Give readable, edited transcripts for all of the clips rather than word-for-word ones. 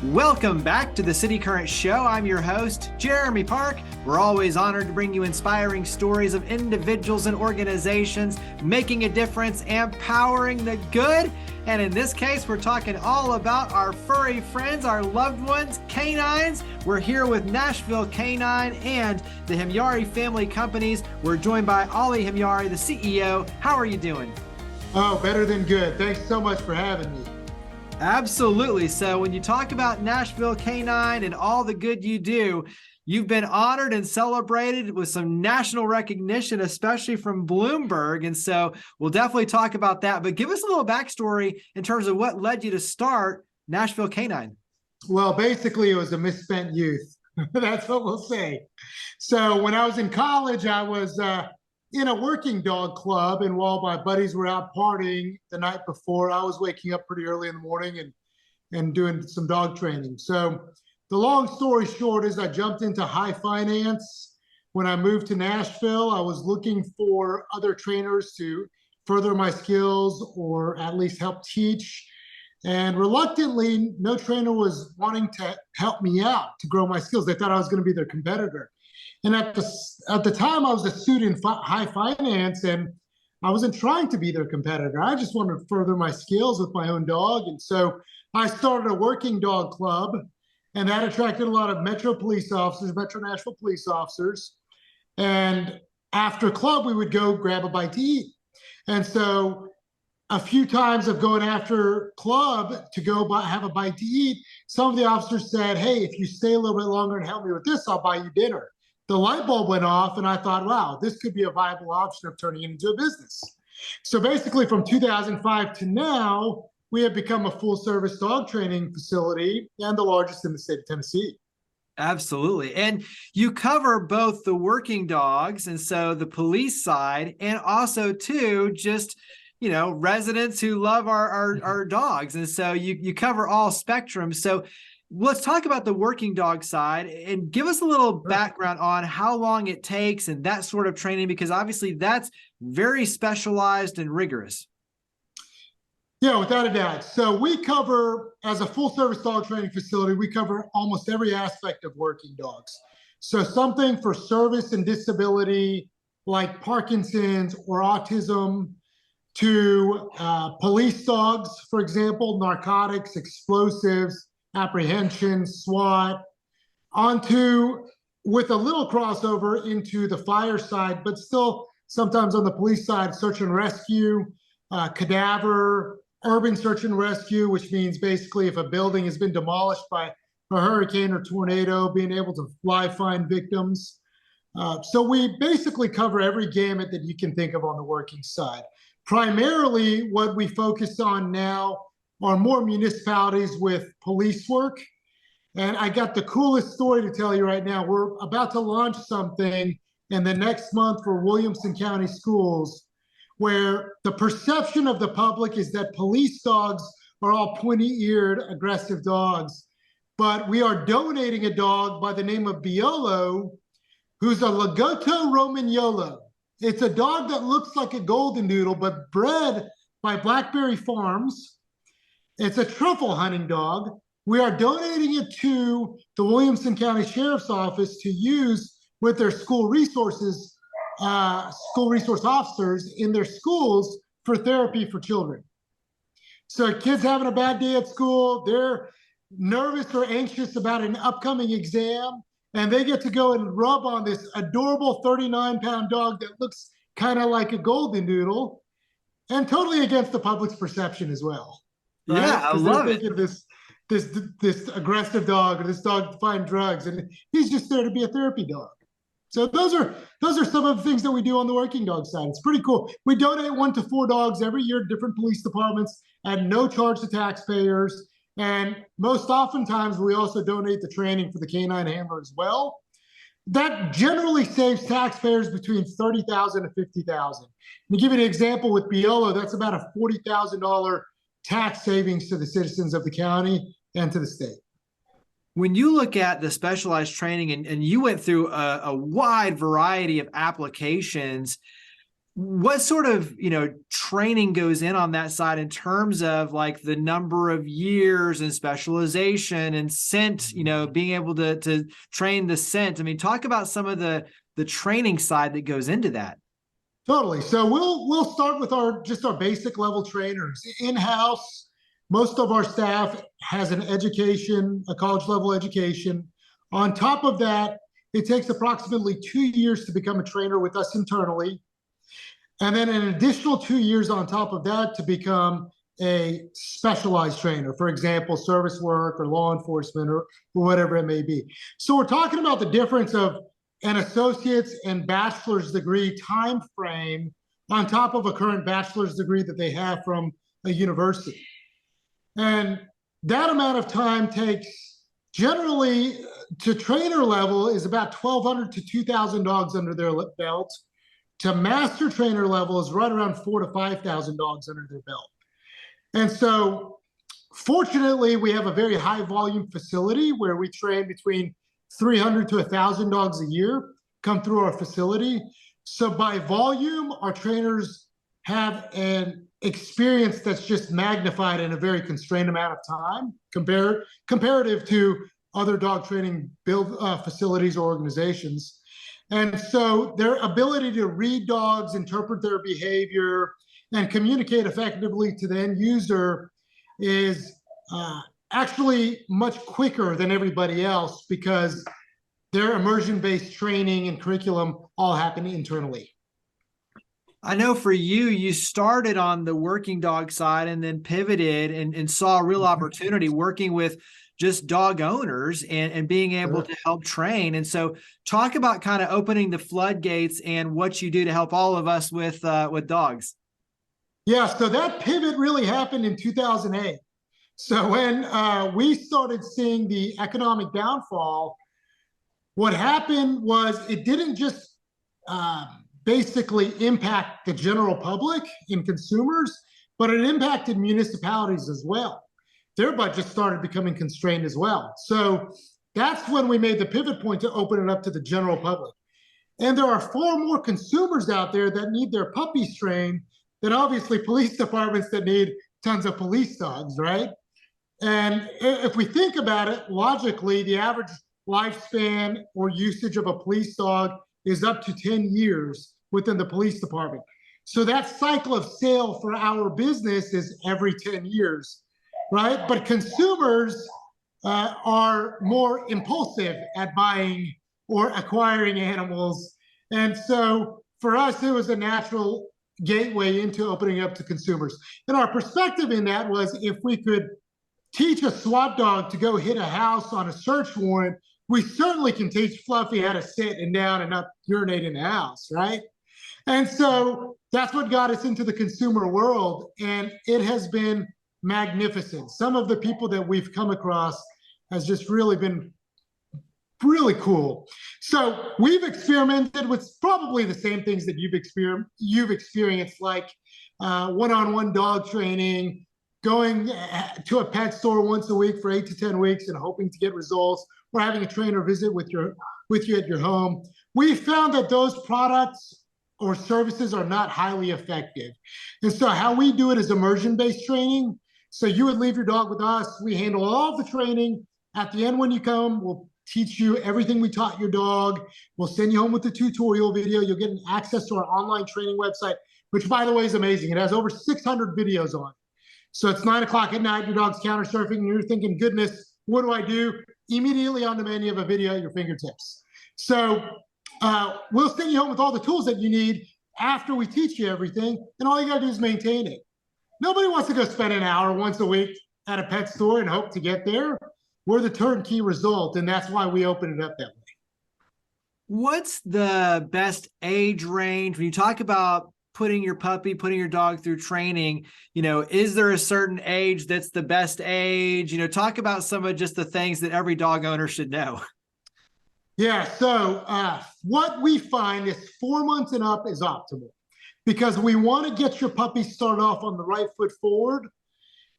Welcome back to the City Current Show. I'm your host, Jeremy Park. We're always honored to bring you inspiring stories of individuals and organizations making a difference, empowering the good. And in this case, we're talking all about our furry friends, our loved ones, canines. We're here with Nashville K-9 and the Hemyari family companies. We're joined by Ollie Hemyari, the CEO. How are you doing? Oh, better than good. Thanks so much for having me. Absolutely. So when you talk about Nashville K-9 and all the good you do, you've been honored and celebrated with some national recognition, especially from Bloomberg. And so we'll definitely talk about that. But give us a little backstory in terms of what led you to start Nashville K-9. Well, basically, it was a misspent youth. That's what we'll say. So when I was in college, I was in a working dog club, and while my buddies were out partying the night before, I was waking up pretty early in the morning and doing some dog training. So the long story short is I jumped into high finance. When I moved to Nashville, I was looking for other trainers to further my skills or at least help teach. And reluctantly, no trainer was wanting to help me out to grow my skills. They thought I was going to be their competitor. And at the time, I was a student in high finance, and I wasn't trying to be their competitor. I just wanted to further my skills with my own dog. And so I started a working dog club, and that attracted a lot of Metro Nashville police officers. And after club, we would go grab a bite to eat. And so a few times of going after club to go have a bite to eat, some of the officers said, "Hey, if you stay a little bit longer and help me with this, I'll buy you dinner." The light bulb went off, and I thought, wow, this could be a viable option of turning it into a business. So basically from 2005 to now, we have become a full-service dog training facility and the largest in the state of Tennessee. Absolutely. And you cover both the working dogs, and so the police side, and also too, just, residents who love our dogs. And so you cover all spectrums. So let's talk about the working dog side and give us a little background on how long it takes and that sort of training, because obviously that's very specialized and rigorous. Yeah, without a doubt. So we cover, as a full service dog training facility, we cover almost every aspect of working dogs. So something for service and disability like Parkinson's or autism, to police dogs, for example, narcotics, explosives, apprehension, SWAT, onto, with a little crossover into the fire side, but still sometimes on the police side, search and rescue, cadaver, urban search and rescue, which means basically if a building has been demolished by a hurricane or tornado, being able to find victims. So we basically cover every gamut that you can think of on the working side. Primarily, what we focus on now are more municipalities with police work. And I got the coolest story to tell you right now. We're about to launch something in the next month for Williamson County Schools, where the perception of the public is that police dogs are all pointy-eared, aggressive dogs. But we are donating a dog by the name of Biolo, who's a Lagotto Romagnolo. It's a dog that looks like a golden doodle, but bred by Blackberry Farms. It's a truffle hunting dog. We are donating it to the Williamson County Sheriff's Office to use with their school resource officers in their schools for therapy for children. So kids having a bad day at school, they're nervous or anxious about an upcoming exam, and they get to go and rub on this adorable 39-pound dog that looks kind of like a golden doodle, and totally against the public's perception as well. Right? Yeah, I love it. This aggressive dog, or this dog to find drugs, and he's just there to be a therapy dog. So those are some of the things that we do on the working dog side. It's pretty cool. We donate 1 to 4 dogs every year to different police departments at no charge to taxpayers. And most oftentimes, we also donate the training for the canine handler as well. That generally saves taxpayers between $30,000 and $50,000. To give you an example with Biolo, that's about a $40,000 tax savings to the citizens of the county and to the state. When you look at the specialized training, and you went through a wide variety of applications, What sort of, training goes in on that side in terms of like the number of years and specialization and scent, being able to train the scent? I mean, talk about some of the training side that goes into that. Totally. So we'll start with our basic level trainers in-house. Most of our staff has an education, a college level education. On top of that, it takes approximately 2 years to become a trainer with us internally. And then an additional 2 years on top of that to become a specialized trainer, for example, service work or law enforcement or whatever it may be. So we're talking about the difference of an associate's and bachelor's degree time frame on top of a current bachelor's degree that they have from a university. And that amount of time takes, generally to trainer level, is about 1,200 to 2,000 dogs under their belt. To master trainer level is right around 4,000 to 5,000 dogs under their belt. And so fortunately, we have a very high volume facility where we train between 300 to 1,000 dogs a year come through our facility. So by volume, our trainers have an experience that's just magnified in a very constrained amount of time comparative to other dog training facilities or organizations. And so their ability to read dogs, interpret their behavior, and communicate effectively to the end user is actually much quicker than everybody else because their immersion-based training and curriculum all happen internally. I know for you, you started on the working dog side and then pivoted and saw a real opportunity working with just dog owners and being able to help train. And so talk about kind of opening the floodgates and what you do to help all of us with dogs. Yeah, so that pivot really happened in 2008. So when we started seeing the economic downfall, what happened was it didn't just basically impact the general public and consumers, but it impacted municipalities as well. Their budget started becoming constrained as well. So that's when we made the pivot point to open it up to the general public. And there are far more consumers out there that need their puppies trained than obviously police departments that need tons of police dogs, right? And if we think about it logically, the average lifespan or usage of a police dog is up to 10 years within the police department. So that cycle of sale for our business is every 10 years, right? But consumers are more impulsive at buying or acquiring animals. And so for us, it was a natural gateway into opening up to consumers. And our perspective in that was if we could teach a SWAT dog to go hit a house on a search warrant, we certainly can teach Fluffy how to sit and down and not urinate in the house, right? And so that's what got us into the consumer world. And it has been magnificent. Some of the people that we've come across has just really been really cool. So we've experimented with probably the same things that you've experienced, like one-on-one dog training, going to a pet store once a week for 8 to 10 weeks and hoping to get results, or having a trainer visit with you at your home. We found that those products or services are not highly effective. And so how we do it is immersion-based training. So you would leave your dog with us. We handle all of the training. At the end, when you come, we'll teach you everything we taught your dog. We'll send you home with the tutorial video. You'll get access to our online training website, which, by the way, is amazing. It has over 600 videos on it. So it's 9 o'clock at night, your dog's counter surfing, and you're thinking, goodness, what do I do? Immediately on demand, you have a video at your fingertips. So we'll send you home with all the tools that you need after we teach you everything, and all you gotta do is maintain it. Nobody wants to go spend an hour once a week at a pet store and hope to get there. We're the turnkey result, and that's why we open it up that way. What's the best age range when you talk about putting your dog through training? Is there a certain age that's the best age? Talk about some of just the things that every dog owner should know. Yeah, so what we find is 4 months and up is optimal because we want to get your puppy started off on the right foot forward.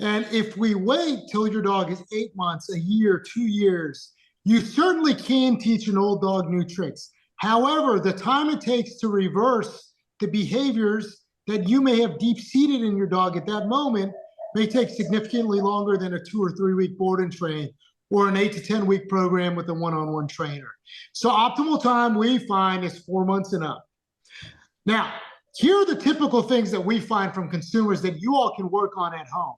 And if we wait till your dog is 8 months, a year, 2 years, you certainly can teach an old dog new tricks. However, the time it takes to reverse the behaviors that you may have deep-seated in your dog at that moment may take significantly longer than a 2 or 3 week board and train or an 8 to 10 week program with a one-on-one trainer. So optimal time we find is 4 months and up. Now, here are the typical things that we find from consumers that you all can work on at home.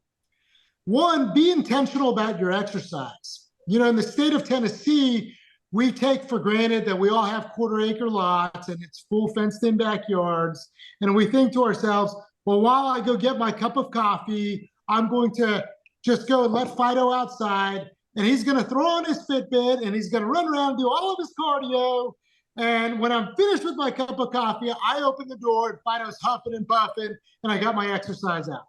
One, be intentional about your exercise. In the state of Tennessee, we take for granted that we all have quarter-acre lots and it's full fenced-in backyards. And we think to ourselves, well, while I go get my cup of coffee, I'm going to just go and let Fido outside, and he's going to throw on his Fitbit, and he's going to run around and do all of his cardio. And when I'm finished with my cup of coffee, I open the door, and Fido's huffing and puffing, and I got my exercise out.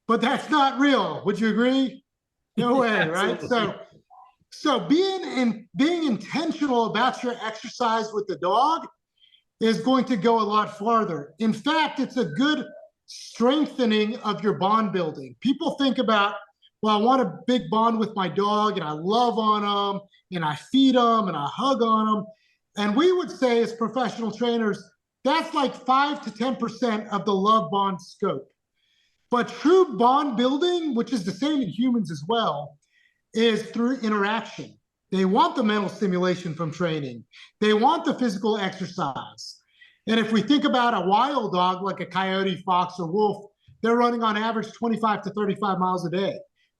But that's not real. Would you agree? No way, right? So being intentional about your exercise with the dog is going to go a lot farther. In fact, it's a good strengthening of your bond building. People think about, well, I want a big bond with my dog, and I love on them, and I feed them, and I hug on them. And we would say as professional trainers, that's like 5 to 10% of the love bond scope. But true bond building, which is the same in humans as well, is through interaction. They want the mental stimulation from training. They want the physical exercise. And if we think about a wild dog like a coyote, fox, or wolf, they're running on average 25 to 35 miles a day.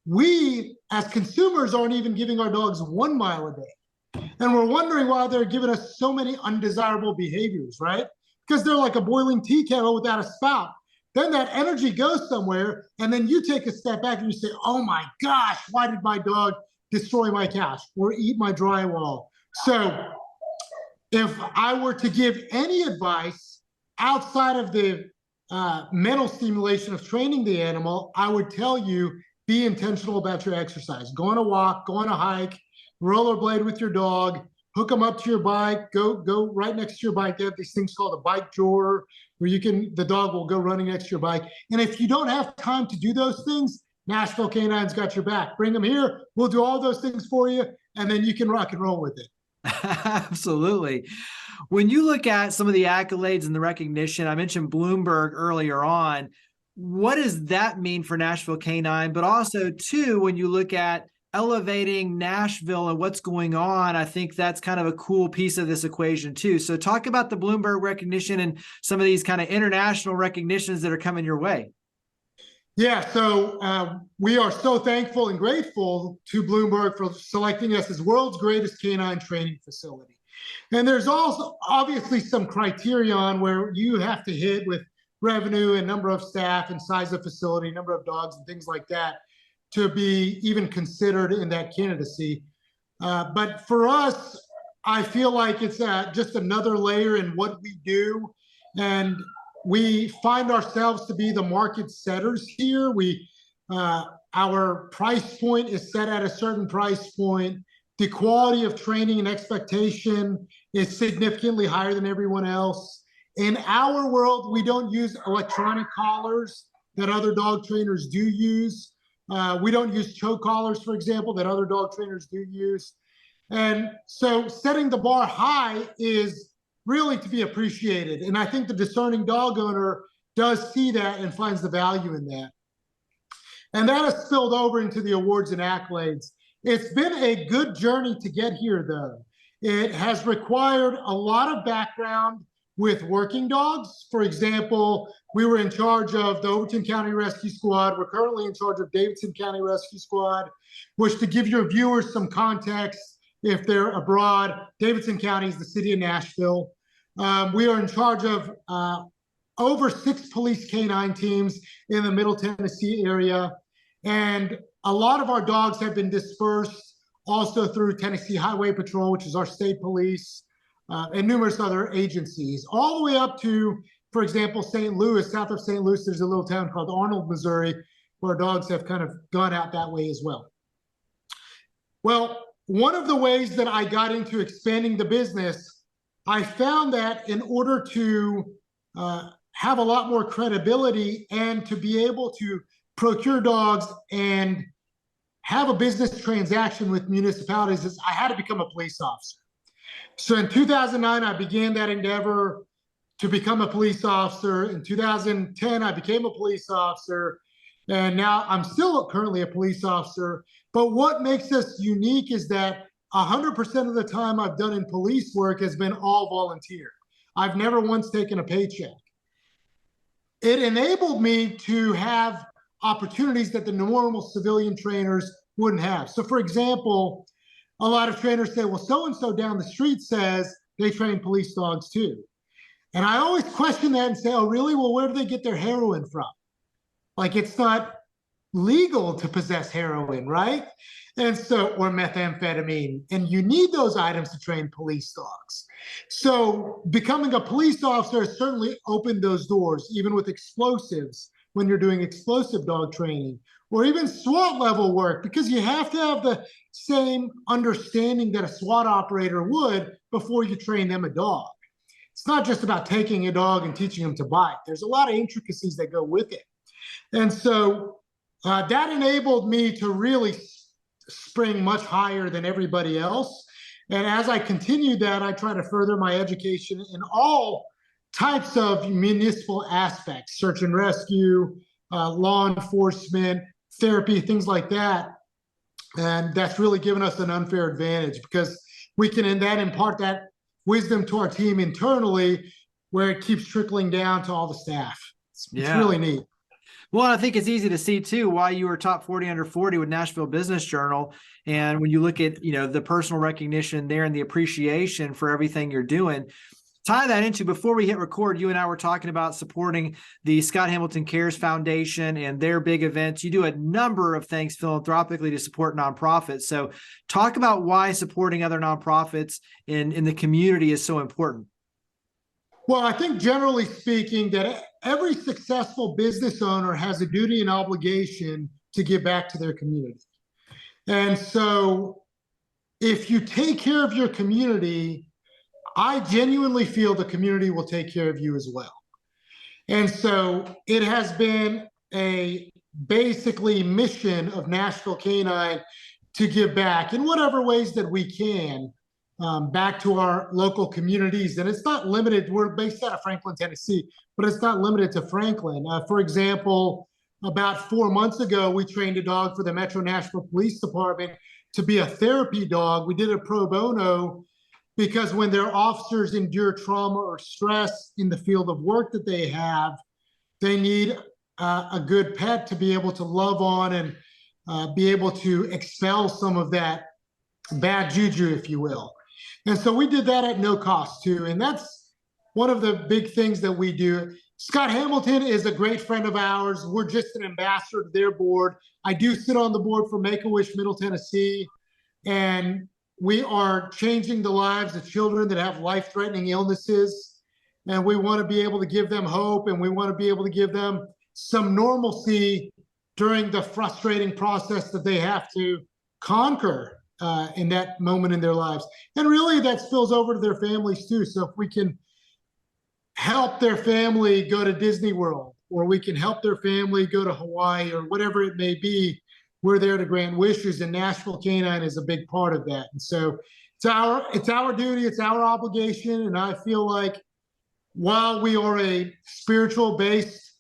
We, as consumers, aren't even giving our dogs 1 mile a day. And we're wondering why they're giving us so many undesirable behaviors, right? Because they're like a boiling tea kettle without a spout. Then that energy goes somewhere, and then you take a step back and you say, oh my gosh, why did my dog destroy my couch or eat my drywall? So if I were to give any advice outside of the mental stimulation of training the animal, I would tell you, be intentional about your exercise. Go on a walk, go on a hike, rollerblade with your dog, hook them up to your bike, go right next to your bike. They have these things called a bike drawer where the dog will go running next to your bike. And if you don't have time to do those things, Nashville K-9's got your back. Bring them here. We'll do all those things for you, and then you can rock and roll with it. Absolutely. When you look at some of the accolades and the recognition, I mentioned Bloomberg earlier on. What does that mean for Nashville K-9? But also, too, when you look at elevating Nashville and what's going on, I think that's kind of a cool piece of this equation, too. So talk about the Bloomberg recognition and some of these kind of international recognitions that are coming your way. Yeah, so we are so thankful and grateful to Bloomberg for selecting us as world's greatest canine training facility. And there's also obviously some criterion where you have to hit with revenue and number of staff and size of facility, number of dogs and things like that to be even considered in that candidacy. But for us, I feel like it's just another layer in what we do. And we find ourselves to be the market setters here. Our price point is set at a certain price point. The quality of training and expectation is significantly higher than everyone else. In our world, we don't use electronic collars that other dog trainers do use. We don't use choke collars, for example, that other dog trainers do use. And so setting the bar high is really to be appreciated. And I think the discerning dog owner does see that and finds the value in that. And that has spilled over into the awards and accolades. It's been a good journey to get here, though. It has required a lot of background with working dogs. For example, we were in charge of the Overton County Rescue Squad. We're currently in charge of Davidson County Rescue Squad, which, to give your viewers some context, if they're abroad, Davidson County is the city of Nashville. We are in charge of over 6 police canine teams in the Middle Tennessee area. And a lot of our dogs have been dispersed also through Tennessee Highway Patrol, which is our state police, and numerous other agencies, all the way up to, for example, St. Louis. South of St. Louis, there's a little town called Arnold, Missouri, where dogs have kind of gone out that way as well. Well, one of the ways that I got into expanding the business, I found that in order to have a lot more credibility and to be able to procure dogs and have a business transaction with municipalities, I had to become a police officer. So in 2009, I began that endeavor. to become a police officer. In 2010, I became a police officer, and now I'm still currently a police officer. But what makes us unique is that 100% of the time I've done in police work has been all volunteer. I've never once taken a paycheck. It enabled me to have opportunities that the normal civilian trainers wouldn't have. So for example, a lot of trainers say, well, so-and-so down the street says they train police dogs too. And I always question that and say, oh, really? Well, where do they get their heroin from? Like, it's not legal to possess heroin, right? And so, or methamphetamine. And you need those items to train police dogs. So becoming a police officer has certainly opened those doors, even with explosives, when you're doing explosive dog training, or even SWAT level work, because you have to have the same understanding that a SWAT operator would before you train them a dog. It's not just about taking a dog and teaching them to bite. There's a lot of intricacies that go with it. And so that enabled me to really spring much higher than everybody else. And as I continued that, I try to further my education in all types of municipal aspects, search and rescue, law enforcement, therapy, things like that. And that's really given us an unfair advantage because we can then impart that wisdom to our team internally, where it keeps trickling down to all the staff. It's really neat. Well, I think it's easy to see too why you were top 40 under 40 with Nashville Business Journal. And when you look at, the personal recognition there and the appreciation for everything you're doing, tie that into, before we hit record, you and I were talking about supporting the Scott Hamilton Cares Foundation and their big events. You do a number of things philanthropically to support nonprofits. So talk about why supporting other nonprofits in the community is so important. Well, I think generally speaking that every successful business owner has a duty and obligation to give back to their community. And so if you take care of your community, I genuinely feel the community will take care of you as well. And so it has been a basically mission of Nashville K-9 to give back in whatever ways that we can back to our local communities. And it's not limited. We're based out of Franklin, Tennessee, but it's not limited to Franklin. For example, about 4 months ago, we trained a dog for the Metro Nashville Police Department to be a therapy dog. We did it pro bono because when their officers endure trauma or stress in the field of work that they have, they need a good pet to be able to love on and be able to expel some of that bad juju, if you will. And so we did that at no cost too. And that's one of the big things that we do. Scott Hamilton is a great friend of ours. We're just an ambassador to their board. I do sit on the board for Make-A-Wish Middle Tennessee, and we are changing the lives of children that have life-threatening illnesses. And we want to be able to give them hope, and we want to be able to give them some normalcy during the frustrating process that they have to conquer in that moment in their lives. And really that spills over to their families too. So if we can help their family go to Disney World, or we can help their family go to Hawaii, or whatever it may be, we're there to grant wishes, and Nashville K-9 is a big part of that. And so it's our duty, it's our obligation. And I feel like while we are a spiritual based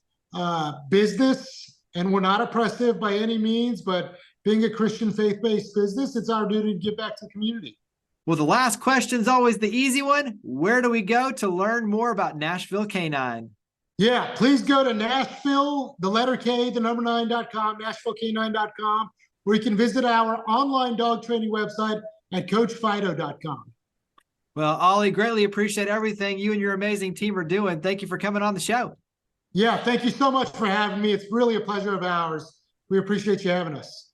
business, and we're not oppressive by any means, but being a Christian faith-based business, it's our duty to give back to the community. Well, the last question is always the easy one. Where do we go to learn more about Nashville K-9? Yeah, please go to Nashville, the letter K, the number 9.com, NashvilleK9.com, where you can visit our online dog training website at CoachFido.com. Well, Ollie, greatly appreciate everything you and your amazing team are doing. Thank you for coming on the show. Yeah, thank you so much for having me. It's really a pleasure of ours. We appreciate you having us.